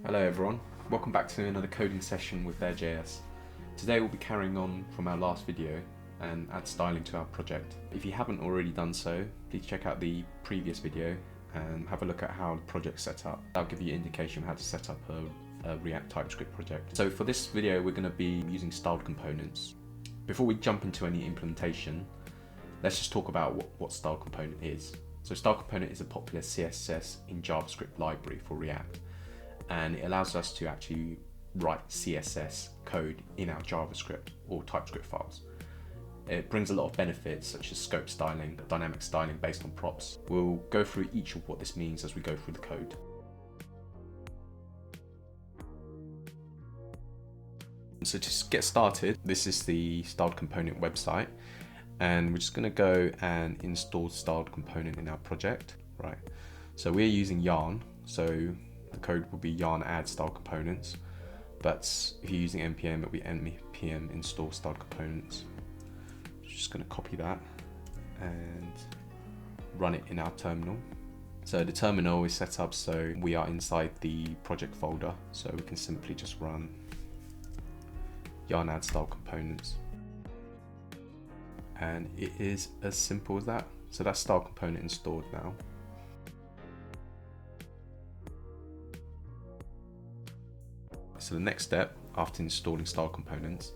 Hello everyone, welcome back to another coding session with bearjs. Today we'll be carrying on from our last video and add styling to our project. If you haven't already done so, please check out the previous video and have a look at how the project's set up. That'll give you an indication of how to set up a React TypeScript project. So for this video we're going to be using styled components. Before we jump into any implementation, let's just talk about what styled component is. So styled component is a popular CSS in JavaScript library for React, and it allows us to actually write CSS code in our JavaScript or TypeScript files. It brings a lot of benefits such as scope styling, dynamic styling based on props. We'll go through each of what this means as we go through the code. So to get started, this is the styled component website, and we're just going to go and install styled component in our project. Right. So we're using Yarn, so the code will be yarn add styled components, but if you're using npm, it'll be npm install styled components. Just going to copy that and run it in our terminal. So the terminal is set up so we are inside the project folder, so we can simply just run yarn add styled components, and it is as simple as that. So that's styled component installed now. So the next step after installing styled components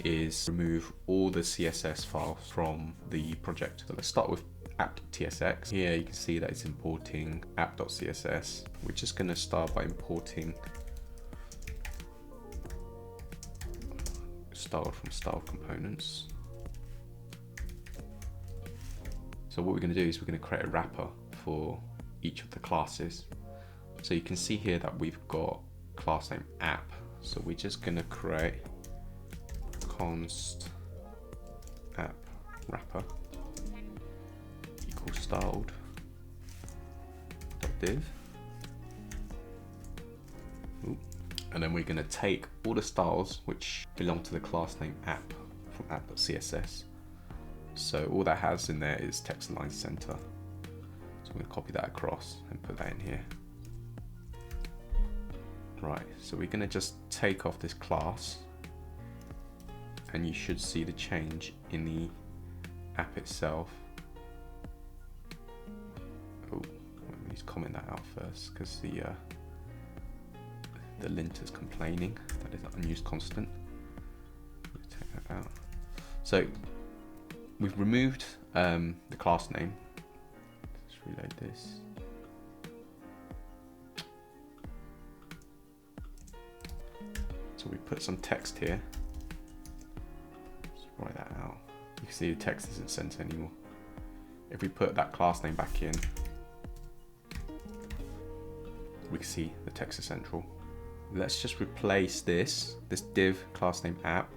is remove all the CSS files from the project. So let's start with app.tsx. Here you can see that it's importing app.css. We're just going to start by importing styled from styled components. So what we're going to do is we're going to create a wrapper for each of the classes. So you can see here that we've got class name app, so we're just going to create const app wrapper equals styled div, and then we're going to take all the styles which belong to the class name app from app.css. So all that has in there is text align center, so I'm going to copy that across and put that in here. Right, so we're going to just take off this class, and you should see the change in the app itself. Oh, let me just comment that out first because the lint is complaining that is an unused constant. Take that out. So we've removed the class name. Let's reload this. So we put some text here. Let's write that out. You can see the text isn't sent anymore. If we put that class name back in, we can see the text is central. Let's just replace this div class name app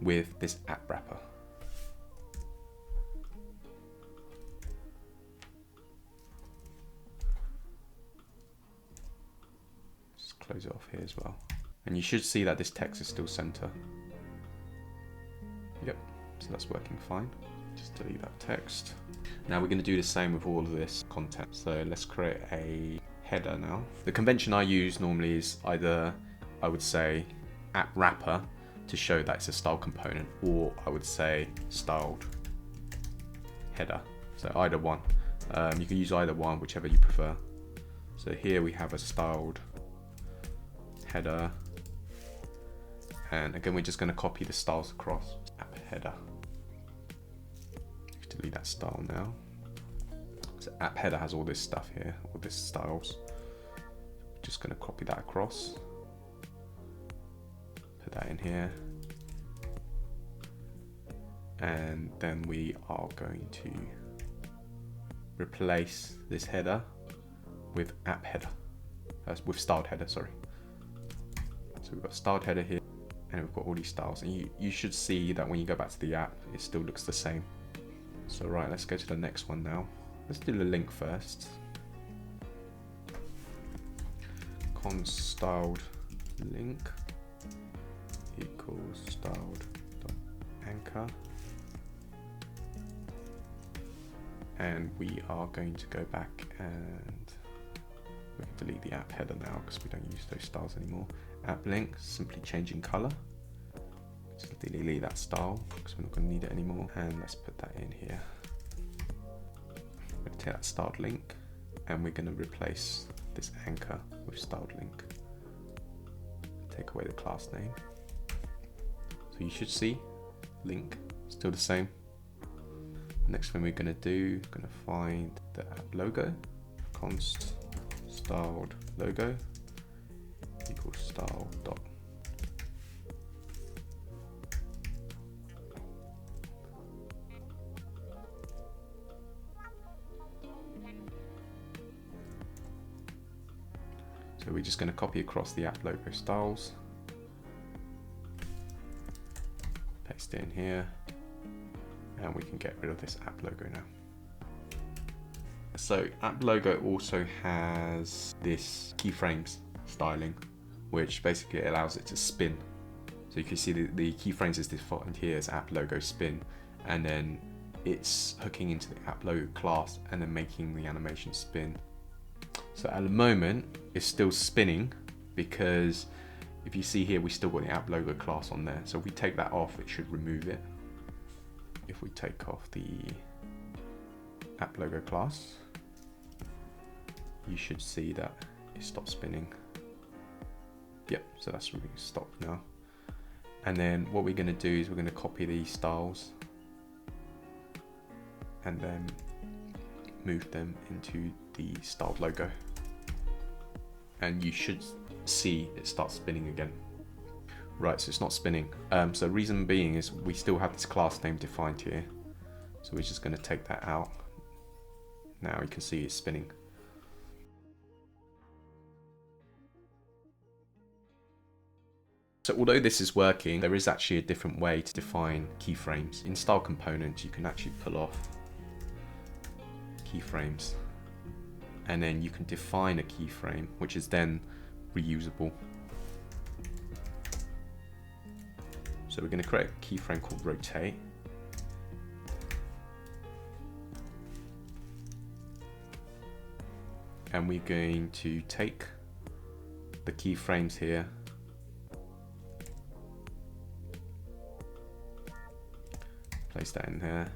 with this app wrapper. Just close it off here as well. And you should see that this text is still center. Yep, so that's working fine. Just delete that text. Now we're going to do the same with all of this content. So let's create a header now. The convention I use normally is either, I would say, app wrapper to show that it's a style component, or I would say styled header. So either one. You can use either one, whichever you prefer. So here we have a styled header, and again we're just going to copy the styles across. App header. Delete that style now. So app header has all this stuff here, all this styles. Just going to copy that across. Put that in here. And then we are going to replace this header with app header. With styled header, sorry. So we've got styled header here, and we've got all these styles, and you should see that when you go back to the app it still looks the same. So right, let's go to the next one now. Let's do the link first. Const styled link equals styled anchor, and we are going to go back and We can delete the app header now because we don't use those styles anymore. App link, simply changing color. Just delete that style because we're not going to need it anymore. And let's put that in here. We're going to take that styled link and we're going to replace this anchor with styled link. Take away the class name. So you should see link still the same. Next thing we're going to do, going to find the app logo, const styled logo equals style dot. So we're just going to copy across the app logo styles, paste it in here, and we can get rid of this app logo now. So app logo also has this keyframes styling, which basically allows it to spin. So you can see the keyframes is defined here as app logo spin, and then it's hooking into the app logo class and then making the animation spin. So at the moment it's still spinning because if you see here, we still got the app logo class on there. So if we take that off, it should remove it. If we take off the app logo class, you should see that it stopped spinning. Yep, so that's really stopped now. And then what we're going to do is we're going to copy these styles and then move them into the styled logo. And you should see it start spinning again. Right, so it's not spinning. So reason being is we still have this class name defined here. So we're just going to take that out. Now you can see it's spinning. So although this is working, there is actually a different way to define keyframes. In style components, you can actually pull off keyframes, and then you can define a keyframe, which is then reusable. So we're going to create a keyframe called rotate. And we're going to take the keyframes here, place that in there,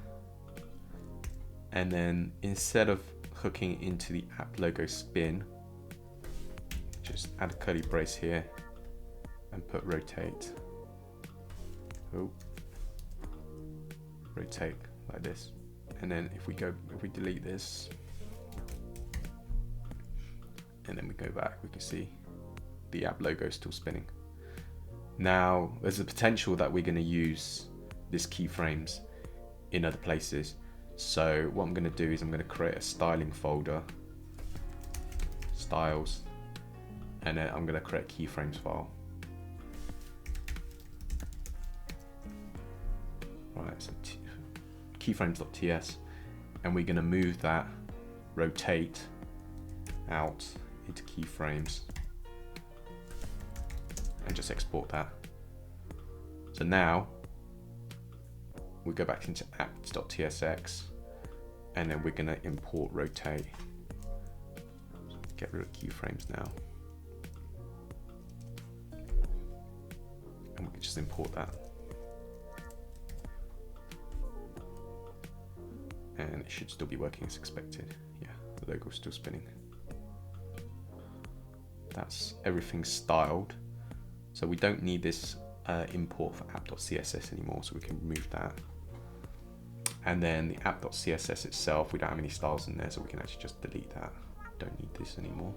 and then instead of hooking into the app logo spin, just add a curly brace here and put rotate. Rotate like this. And then if we delete this and then we go back, we can see the app logo is still spinning. Now there's a potential that we're going to use this keyframes in other places. So what I'm going to do is I'm going to create a styling folder, styles, and then I'm going to create a keyframes file. Right, so keyframes.ts, and we're going to move that rotate out into keyframes and just export that. So now we go back into apps.tsx, and then we're going to import rotate. Get rid of keyframes now, and we can just import that. And it should still be working as expected. Yeah, the logo's still spinning. That's everything styled. So we don't need this import for app.css anymore, so we can remove that. And then the app.css itself, we don't have any styles in there, so we can actually just delete that. Don't need this anymore.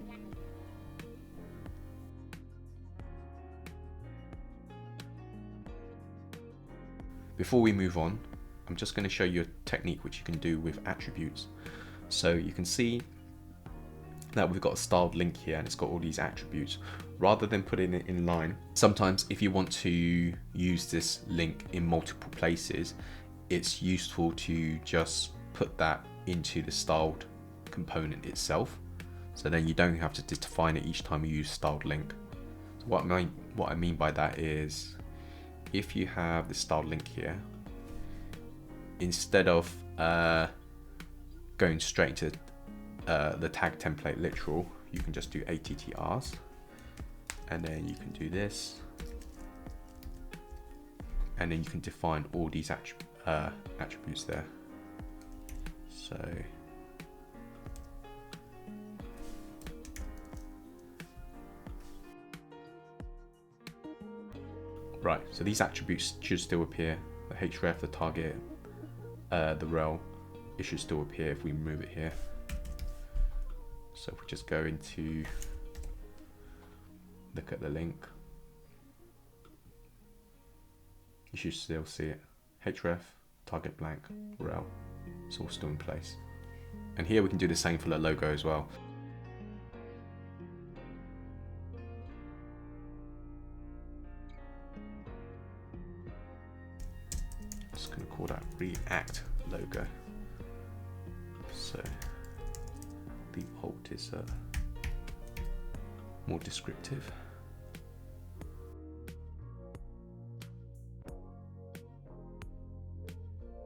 Before we move on, I'm just going to show you a technique which you can do with attributes. So you can see that we've got a styled link here and it's got all these attributes. Rather than putting it in line, sometimes if you want to use this link in multiple places, it's useful to just put that into the styled component itself. So then you don't have to define it each time you use styled link. So what I mean by that is, if you have the styled link here, instead of going straight to the tag template literal, you can just do attrs, and then you can do this, and then you can define all these attributes there. So right, so these attributes should still appear. The href, the target, the rel, it should still appear if we remove it here. So if we just go into, look at the link, you should still see it. Href, target blank, rel, it's all still in place. And here we can do the same for the logo as well. Just going to call that React logo. So the alt is more descriptive.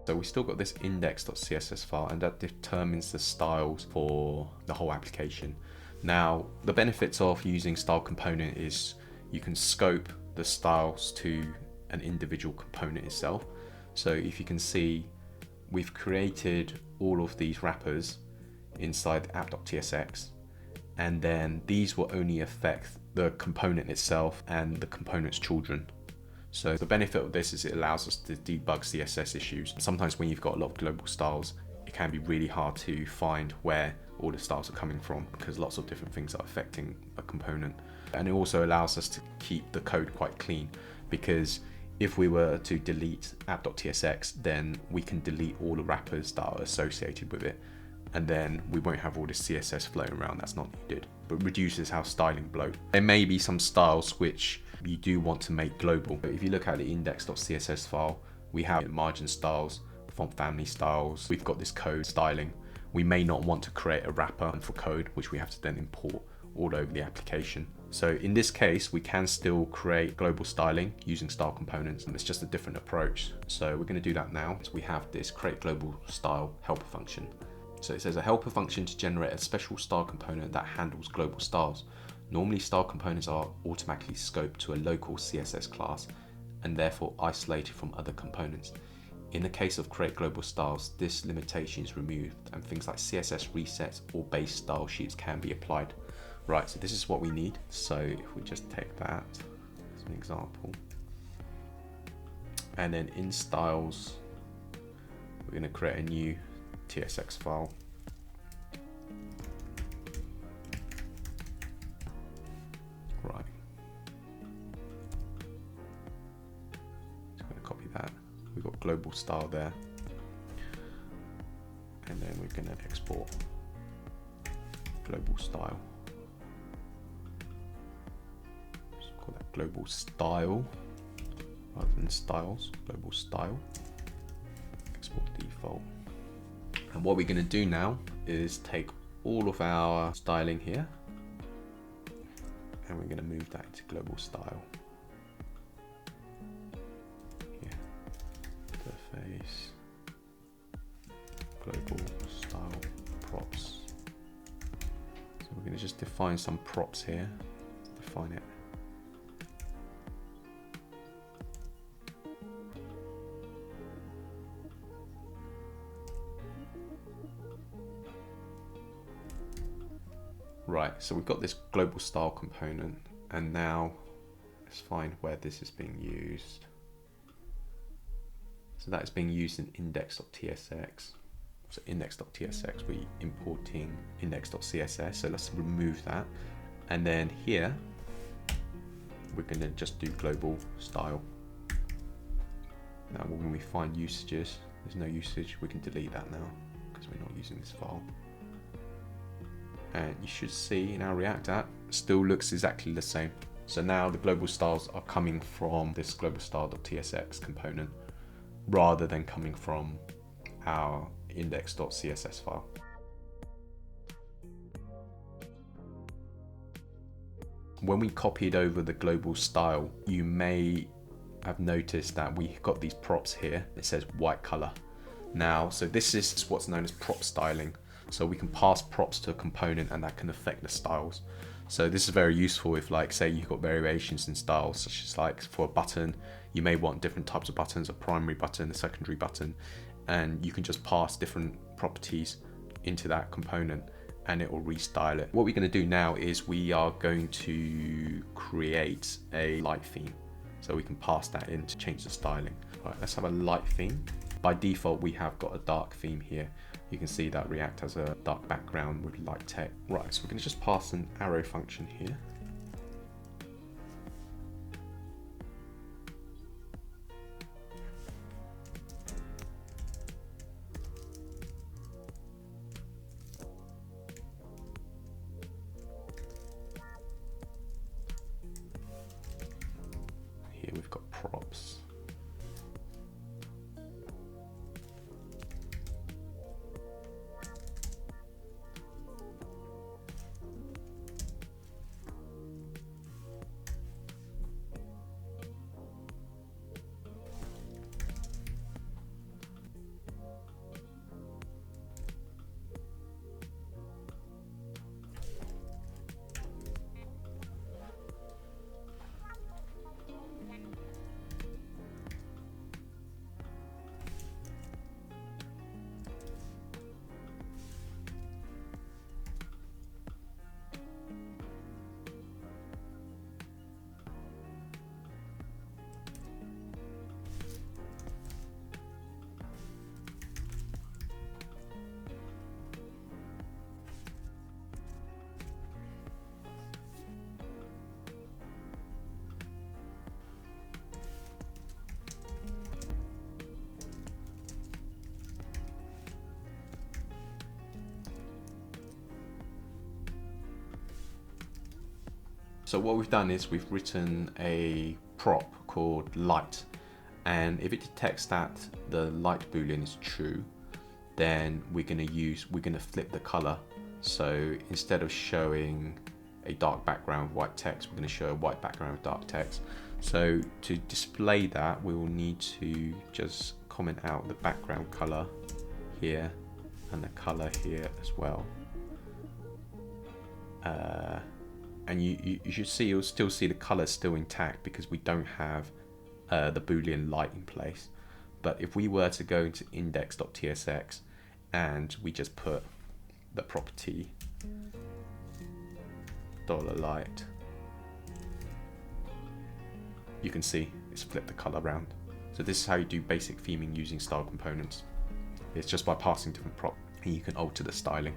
So we still got this index.css file, and that determines the styles for the whole application. Now, the benefits of using style component is you can scope the styles to an individual component itself. So if you can see, we've created all of these wrappers inside app.tsx, and then these will only affect the component itself and the component's children. So the benefit of this is it allows us to debug CSS issues. Sometimes when you've got a lot of global styles, it can be really hard to find where all the styles are coming from because lots of different things are affecting a component. And it also allows us to keep the code quite clean, because if we were to delete app.tsx, then we can delete all the wrappers that are associated with it, and then we won't have all this CSS floating around that's not needed, but reduces how styling bloat. There may be some styles which you do want to make global. But if you look at the index.css file, we have margin styles, font family styles, we've got this code styling. We may not want to create a wrapper for code, which we have to then import all over the application. So in this case, we can still create global styling using style components, and it's just a different approach. So we're going to do that now. So we have this create global style helper function. So it says a helper function to generate a special style component that handles global styles. Normally, style components are automatically scoped to a local CSS class and therefore isolated from other components. In the case of create global styles, this limitation is removed and things like CSS resets or base style sheets can be applied. Right, so this is what we need. So if we just take that as an example, and then in styles, we're going to create a new TSX file. Right. Just going to copy that. We've got global style there. And then we're going to export global style. Just call that global style rather than styles. Global style. Export default. And what we're going to do now is take all of our styling here, and we're going to move that into global style. Here, interface, global style props. So we're going to just define some props here, define it. Right, so we've got this global style component, and now let's find where this is being used. So that is being used in index.tsx. So index.tsx, we're importing index.css, so let's remove that. And then here, we're going to just do global style. Now when we find usages, there's no usage, we can delete that now because we're not using this file. And you should see in our React app, still looks exactly the same. So now the global styles are coming from this global style.tsx component rather than coming from our index.css file. When we copied over the global style, you may have noticed that we got these props here. It says white color. Now, so this is what's known as prop styling. So we can pass props to a component and that can affect the styles. So this is very useful if, like, say you've got variations in styles, such as like for a button, you may want different types of buttons, a primary button, a secondary button, and you can just pass different properties into that component and it will restyle it. What we're going to do now is we are going to create a light theme. So we can pass that in to change the styling. All right, let's have a light theme. By default, we have got a dark theme here. You can see that React has a dark background with light text. Right, so we're going to just pass an arrow function here. Here we've got props. So what we've done is we've written a prop called light, and if it detects that the light boolean is true, then we're going to flip the color. So instead of showing a dark background with white text, we're going to show a white background with dark text. So to display that, we will need to just comment out the background color here and the color here as well. And you should see, you'll still see the color still intact because we don't have the boolean light in place. But if we were to go into index.tsx and we just put the property $light, you can see it's flipped the color around. So this is how you do basic theming using style components. It's just by passing different props, and you can alter the styling.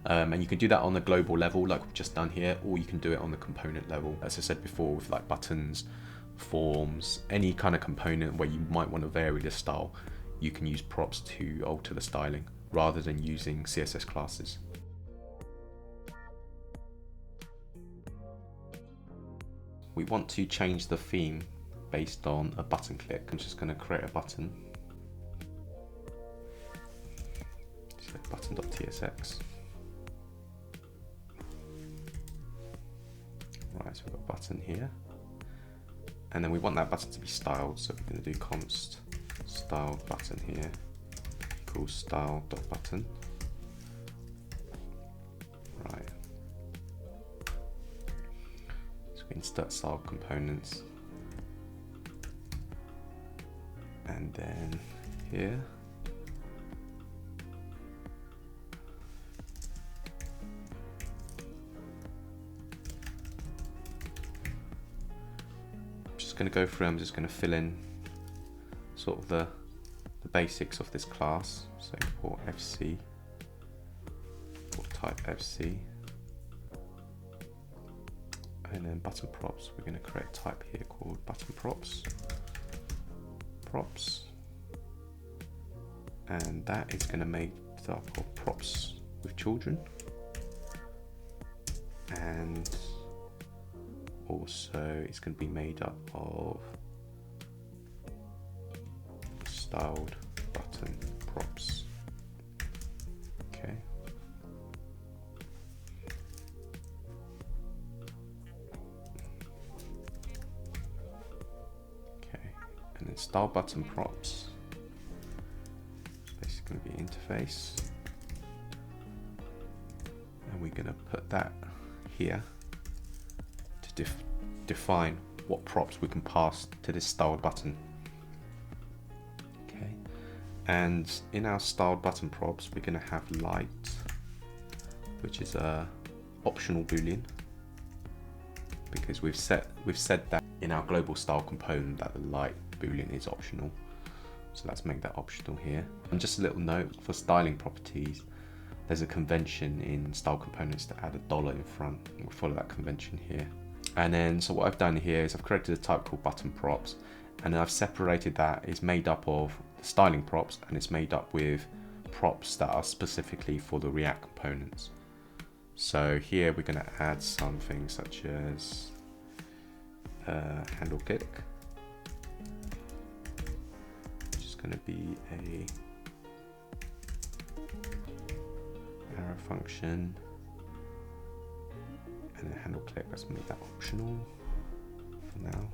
And you can do that on the global level like we've just done here, or you can do it on the component level, as I said before, with like buttons, forms, any kind of component where you might want to vary the style. You can use props to alter the styling rather than using CSS classes. We want to change the theme based on a button click. I'm just going to create a button. So button.tsx. Right, so we've got a button here, and then we want that button to be styled, so we're going to do const styled button here equals style.button. Right, so we insert style components, and then here going to go through, I'm just going to fill in sort of the basics of this class. So import fc, import type fc, and then button props, we're going to create a type here called button props, and that is going to make up of props with children, and also it's going to be made up of styled button props. Okay. Okay, and then style button props. Basically going to be interface. going to put that here to define what props we can pass to this styled button. Okay, and in our styled button props, we're going to have light, which is a optional boolean, because we've said that in our global style component that the light boolean is optional. So let's make that optional here. And just a little note for styling properties, there's a convention in style components to add a $. In front. We'll follow that convention here. And then, so what I've done here is I've created a type called button props, and then I've separated that. It's made up of styling props, and it's made up with props that are specifically for the React components. So here we're going to add something such as handle click, which is going to be a arrow function, and then handle click, let's make that optional for now.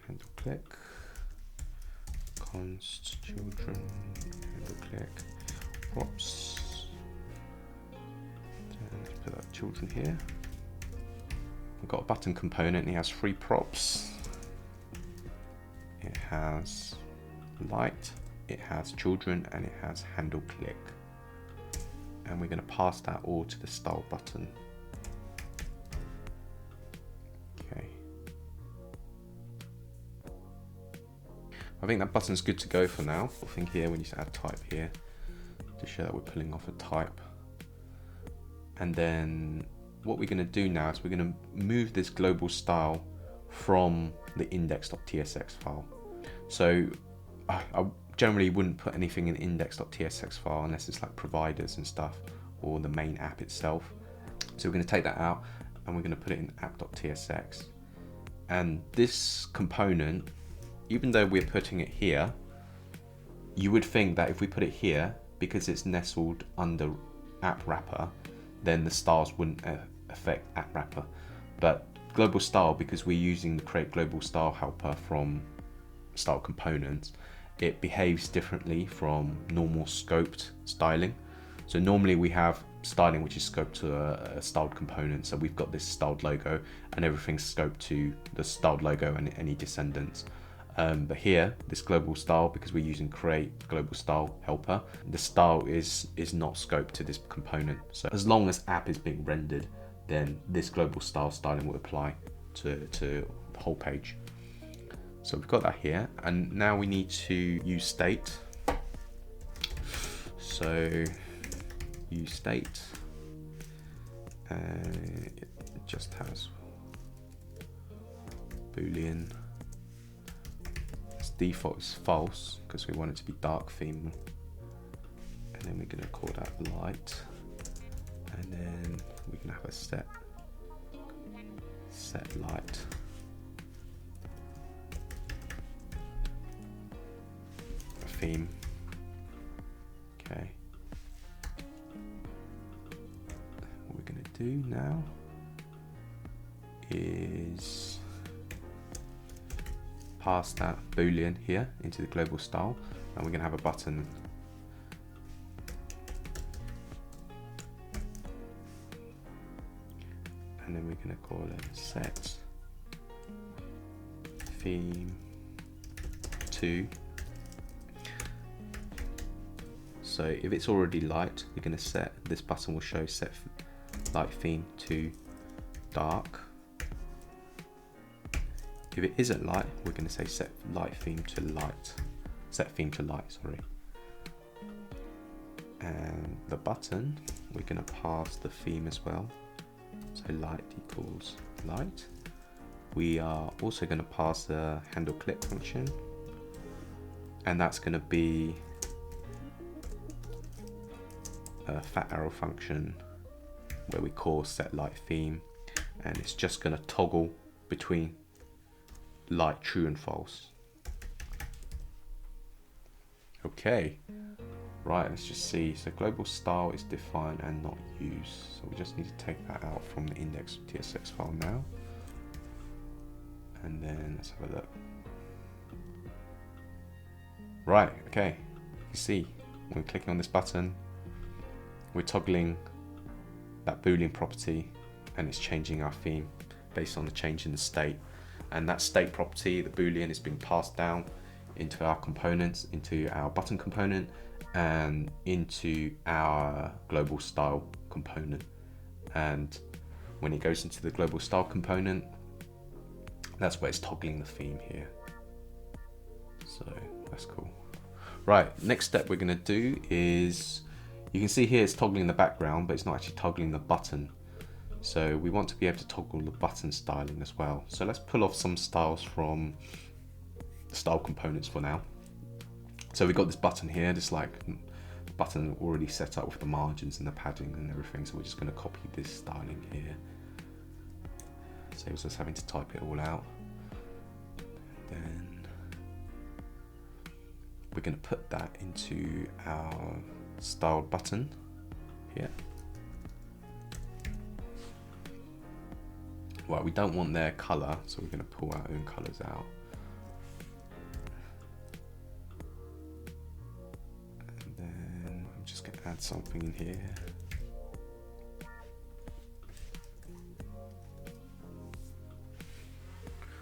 Handle click, const children, handle click, props, and let's put that children here. We've got a button component, it has 3 props. It has light, it has children, and it has handle click. And we're going to pass that all to the style button. Okay. I think that button's good to go for now. I think here we need to add type here to show that we're pulling off a type. And then what we're going to do now is we're going to move this global style from the index.tsx file. So I generally wouldn't put anything in index.tsx file unless it's like providers and stuff, or the main app itself. So we're going to take that out and we're going to put it in app.tsx. And this component, even though we're putting it here, you would think that if we put it here, because it's nestled under app wrapper, then the styles wouldn't affect app wrapper. But global style, because we're using the create global style helper from style components, it behaves differently from normal scoped styling. So normally we have styling which is scoped to a styled component. So we've got this styled logo and everything's scoped to the styled logo and any descendants. But here, this global style, because we're using create global style helper, the style is not scoped to this component. So as long as app is being rendered, then this global style styling will apply to the whole page. So we've got that here, and now we need to use state. So use state, it just has boolean. Its default is false because we want it to be dark theme, and then we're going to call that light, and then we can have a set light. Theme. Okay. What we're going to do now is pass that boolean here into the global style, and we're going to have a button. And then we're going to call it set theme 2. So if it's already light, we're going to set, this button will show set light theme to dark. If it isn't light, we're going to say set light theme to light. Set theme to light, sorry. And the button, we're going to pass the theme as well. So light equals light. We are also going to pass the handle click function, and that's going to be a fat arrow function where we call set light theme, and it's just going to toggle between light, true and false. Okay, right, let's just see. So global style is defined and not used, so we just need to take that out from the index.tsx file now, and then let's have a look. Right, okay, you see, when clicking on this button, we're toggling that Boolean property and it's changing our theme based on the change in the state. And that state property, the Boolean, is being passed down into our components, into our button component and into our global style component. And when it goes into the global style component, that's where it's toggling the theme here. So that's cool. Right, next step we're going to do is, you can see here it's toggling the background, but it's not actually toggling the button. So we want to be able to toggle the button styling as well. So let's pull off some styles from the style components for now. So we've got this button here, this like button already set up with the margins and the padding and everything. So we're just going to copy this styling here. Saves us having to type it all out. Then we're going to put that into our styled button here. Well, we don't want their color, so we're going to pull our own colors out. And then I'm just going to add something in here.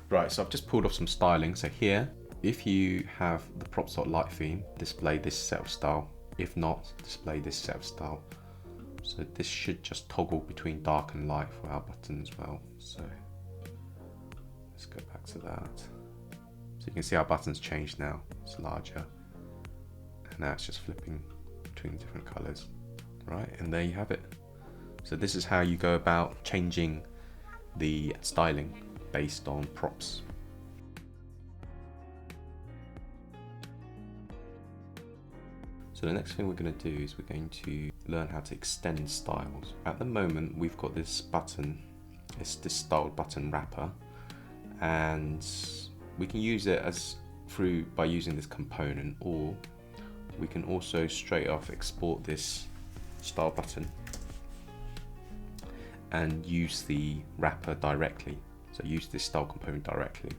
Right, so I've just pulled off some styling. So here, if you have the props.light theme, display this set of style. If not, display this set of style. So this should just toggle between dark and light for our button as well. So let's go back to that. So you can see our button's changed now. It's larger. And now it's just flipping between different colors. Right, and there you have it. So this is how you go about changing the styling based on props. So the next thing we're going to do is we're going to learn how to extend styles. At the moment we've got this button, it's this styled button wrapper, and we can use it as by using this component, or we can also straight off export this style button and use the wrapper directly. So use this style component directly,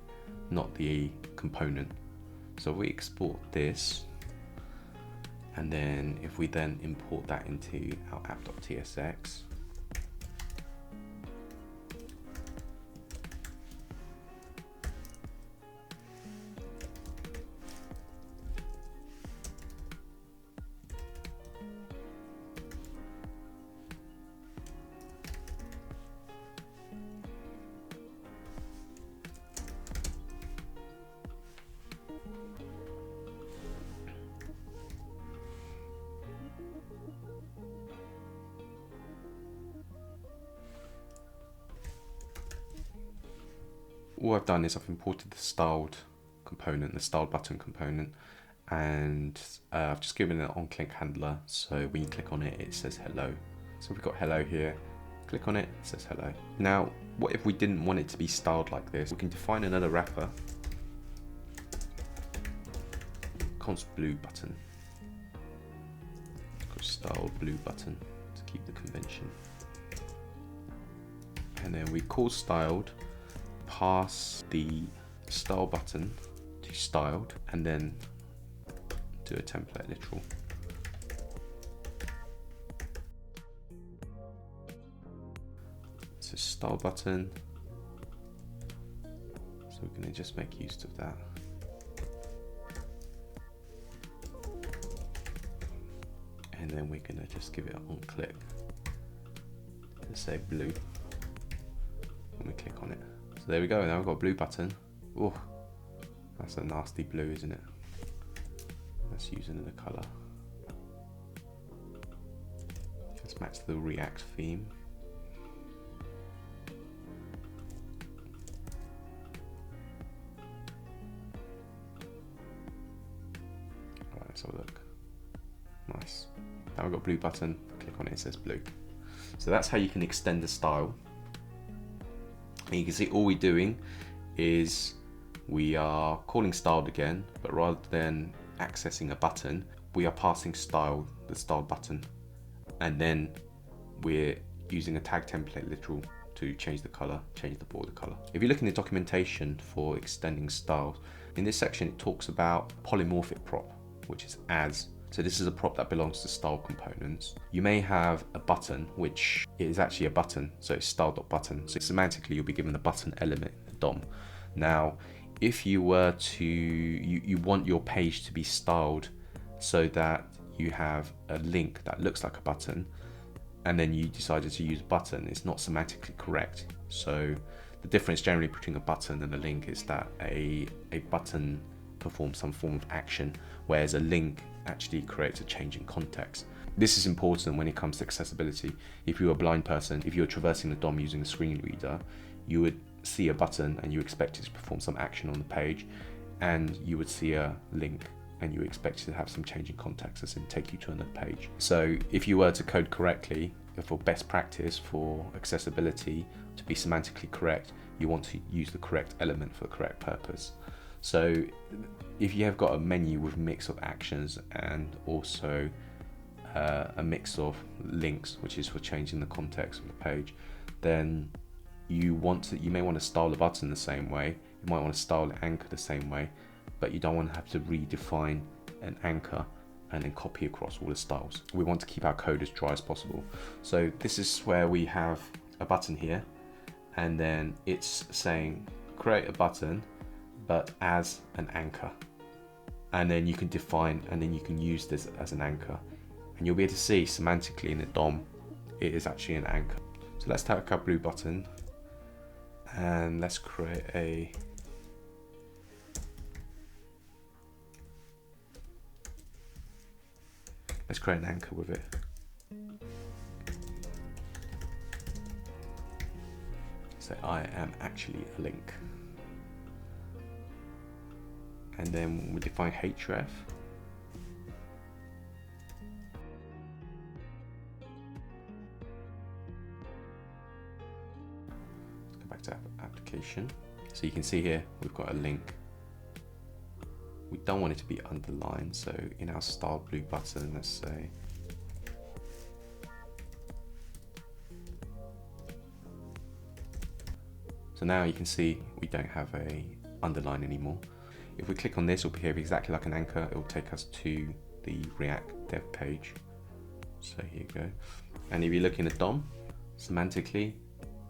not the component. So we export this, and then if we then import that into our app.tsx, all I've done is I've imported the styled component, the styled button component, and I've just given it an on-click handler. So when you click on it, it says hello. So we've got hello here. Click on it, it says hello. Now, what if we didn't want it to be styled like this? We can define another wrapper. Const blue button. Styled blue button to keep the convention. And then we call styled, pass the style button to styled, and then do a template literal. So style button. So we're going to just make use of that. And then we're going to just give it on click. Let's say blue. When we click on it. So there we go, now we've got a blue button. Oh, that's a nasty blue, isn't it? Let's use another colour. Let's match the React theme. Alright, let's have a look. Nice. Now we've got a blue button, click on it, it says blue. So that's how you can extend the style. And you can see all we're doing is we are calling styled again, but rather than accessing a button, we are passing style, the styled button, and then we're using a tag template literal to change the color, change the border color. If you look in the documentation for extending styles, in this section it talks about polymorphic prop, which is as. So this is a prop that belongs to style components. You may have a button, which is actually a button, so it's style.button. So semantically, you'll be given the button element in the DOM. Now, if you were to, you want your page to be styled so that you have a link that looks like a button, and then you decided to use a button, it's not semantically correct. So the difference generally between a button and a link is that a button performs some form of action, whereas a link actually creates a change in context. This is important when it comes to accessibility. If you're a blind person, if you're traversing the DOM using a screen reader, you would see a button and you expect it to perform some action on the page, and you would see a link and you expect it to have some change in context, as in take you to another page. So if you were to code correctly, for best practice, for accessibility, to be semantically correct, you want to use the correct element for the correct purpose. So if you have got a menu with a mix of actions and also a mix of links, which is for changing the context of the page, then you may want to style the button the same way, you might want to style the anchor the same way, but you don't want to have to redefine an anchor and then copy across all the styles. We want to keep our code as dry as possible. So this is where we have a button here, and then it's saying create a button but as an anchor, and then you can define and then you can use this as an anchor, and you'll be able to see semantically in the DOM it is actually an anchor. So let's take our blue button and let's create an anchor with it. So I am actually a link. And then we define href. Let's go back to application. So you can see here we've got a link. We don't want it to be underlined, so in our style blue button, let's say so now you can see we don't have a underline anymore. If we click on this, it will behave exactly like an anchor. It will take us to the React dev page. So here you go. And if you look in the DOM, semantically,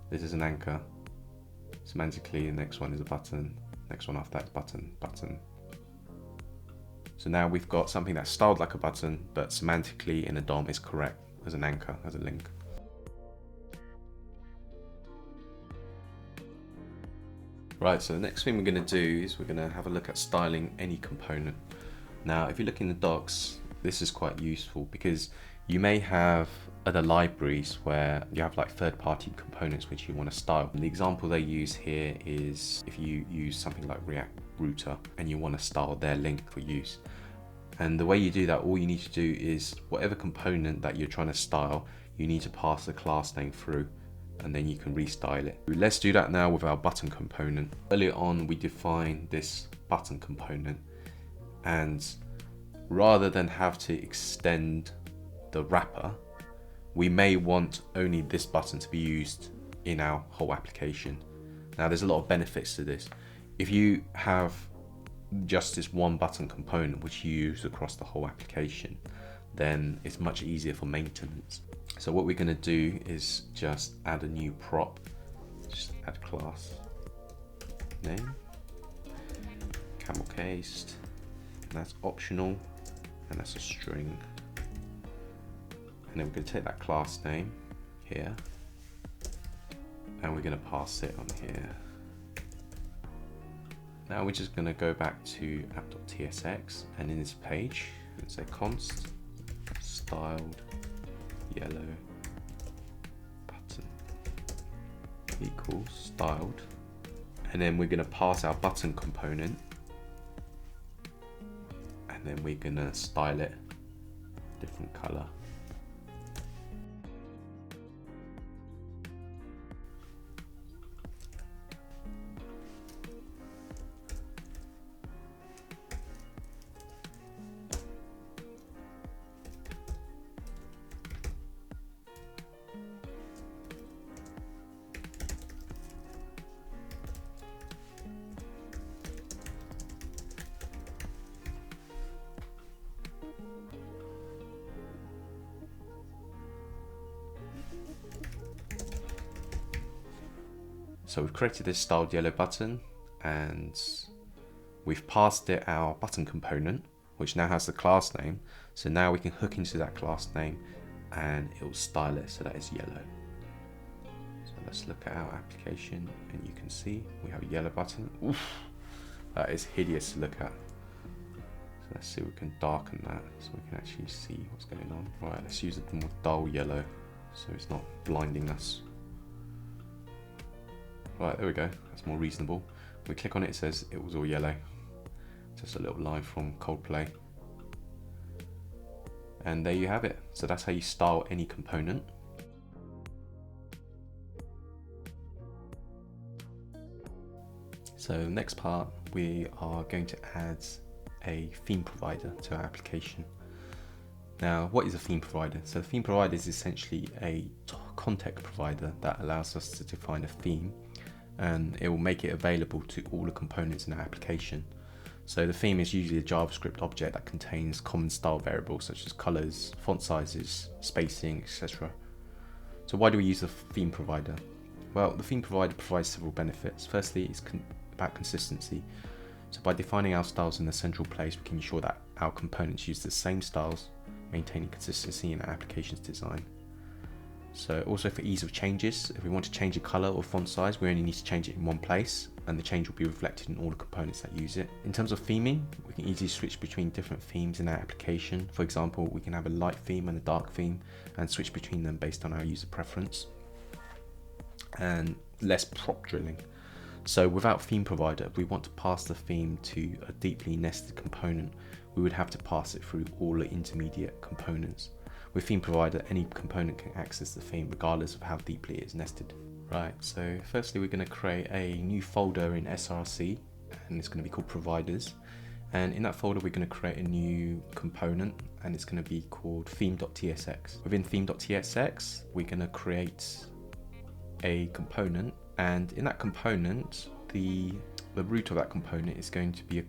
this is an anchor. Semantically, the next one is a button. Next one after that is button, button. So now we've got something that's styled like a button, but semantically in the DOM is correct as an anchor, as a link. Right, so the next thing we're going to do is we're going to have a look at styling any component. Now, if you look in the docs, this is quite useful because you may have other libraries where you have like third-party components which you want to style. And the example they use here is if you use something like React Router and you want to style their link for use. And the way you do that, all you need to do is whatever component that you're trying to style, you need to pass the class name through, and then you can restyle it. Let's do that now with our button component. Earlier on, we defined this button component, and rather than have to extend the wrapper, we may want only this button to be used in our whole application. Now, there's a lot of benefits to this. If you have just this one button component which you use across the whole application, then it's much easier for maintenance. So what we're going to do is just add a new prop, just add class name, camel cased, and that's optional, and that's a string. And then we're going to take that class name here, and we're going to pass it on here. Now we're just going to go back to app.tsx, and in this page, and say const styled yellow button equals styled, and then we're going to pass our button component, and then we're going to style it different color. So we've created this styled yellow button and we've passed it our button component, which now has the class name. So now we can hook into that class name and it will style it so that it's yellow. So let's look at our application and you can see we have a yellow button. Oof, that is hideous to look at. So let's see if we can darken that so we can actually see what's going on. Right, let's use a more dull yellow so it's not blinding us. Right, there we go, that's more reasonable. When we click on it, it says it was all yellow. Just a little line from Coldplay. And there you have it. So that's how you style any component. So next part, we are going to add a theme provider to our application. Now, what is a theme provider? So the theme provider is essentially a context provider that allows us to define a theme, and it will make it available to all the components in our application. So the theme is usually a JavaScript object that contains common style variables such as colors, font sizes, spacing, etc. So why do we use the theme provider? Well, the theme provider provides several benefits. Firstly, it's about consistency. So by defining our styles in a central place, we can ensure that our components use the same styles, maintaining consistency in our application's design. So also for ease of changes, if we want to change a color or font size, we only need to change it in one place and the change will be reflected in all the components that use it. In terms of theming, we can easily switch between different themes in our application. For example, we can have a light theme and a dark theme and switch between them based on our user preference. And less prop drilling. So without theme provider, if we want to pass the theme to a deeply nested component, we would have to pass it through all the intermediate components. With theme provider, any component can access the theme regardless of how deeply it is nested. Right, so firstly we're going to create a new folder in SRC and it's going to be called providers. And in that folder we're going to create a new component and it's going to be called theme.tsx. Within theme.tsx we're going to create a component, and in that component the root of that component is going to be a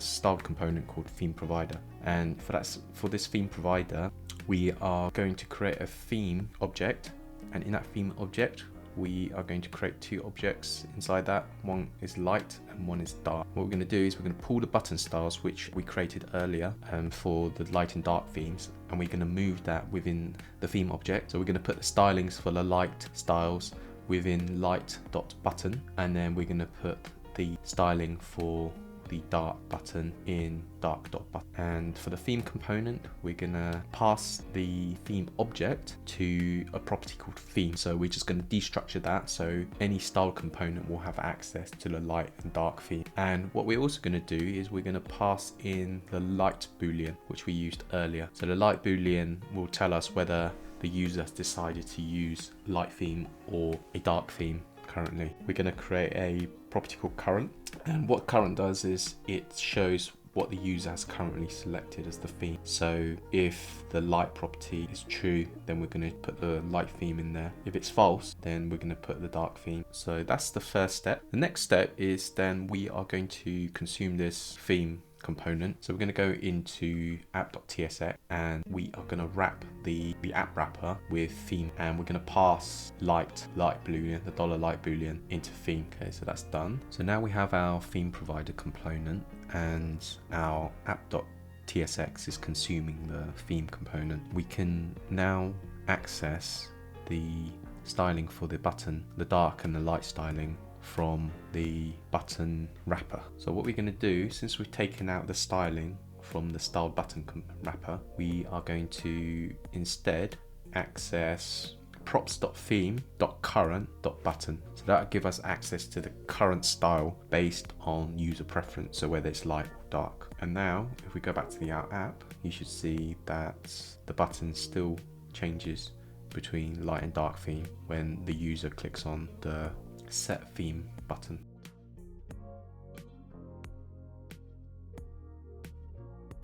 styled component called theme provider. And for this theme provider we are going to create a theme object, and in that theme object we are going to create two objects inside that. One is light and one is dark. What we're going to do is we're going to pull the button styles which we created earlier for the light and dark themes, and we're going to move that within the theme object. So we're going to put the stylings for the light styles within light.button, and then we're going to put the styling for the dark button in dark.button. And for the theme component, we're gonna pass the theme object to a property called theme. So we're just gonna destructure that, so any style component will have access to the light and dark theme. And what we're also gonna do is we're gonna pass in the light boolean, which we used earlier. So the light boolean will tell us whether the user has decided to use light theme or a dark theme. Currently, we're going to create a property called current, and what current does is it shows what the user has currently selected as the theme. So if the light property is true, then we're going to put the light theme in there. If it's false, then we're going to put the dark theme. So that's the first step. The next step is then we are going to consume this theme component. So we're going to go into app.tsx and we are going to wrap the app wrapper with theme, and we're going to pass light boolean, the $light boolean into theme. Okay, so that's done. So now we have our theme provider component and our app.tsx is consuming the theme component. We can now access the styling for the button, the dark and the light styling, from the button wrapper. So what we're going to do, since we've taken out the styling from the styled button wrapper, we are going to instead access props.theme.current.button. So that will give us access to the current style based on user preference, so whether it's light or dark. And now if we go back to the app, you should see that the button still changes between light and dark theme when the user clicks on the set theme button.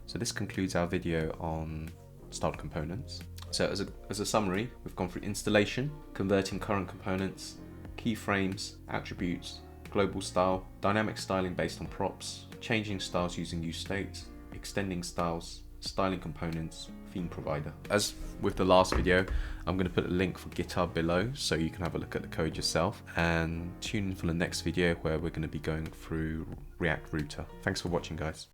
So this concludes our video on styled components. So as a summary, we've gone through installation, converting current components, keyframes, attributes, global style, dynamic styling based on props, changing styles using UseState, extending styles, styling components, ThemeProvider. As with the last video, I'm going to put a link for GitHub below so you can have a look at the code yourself, and tune in for the next video where we're going to be going through React Router. Thanks for watching, guys.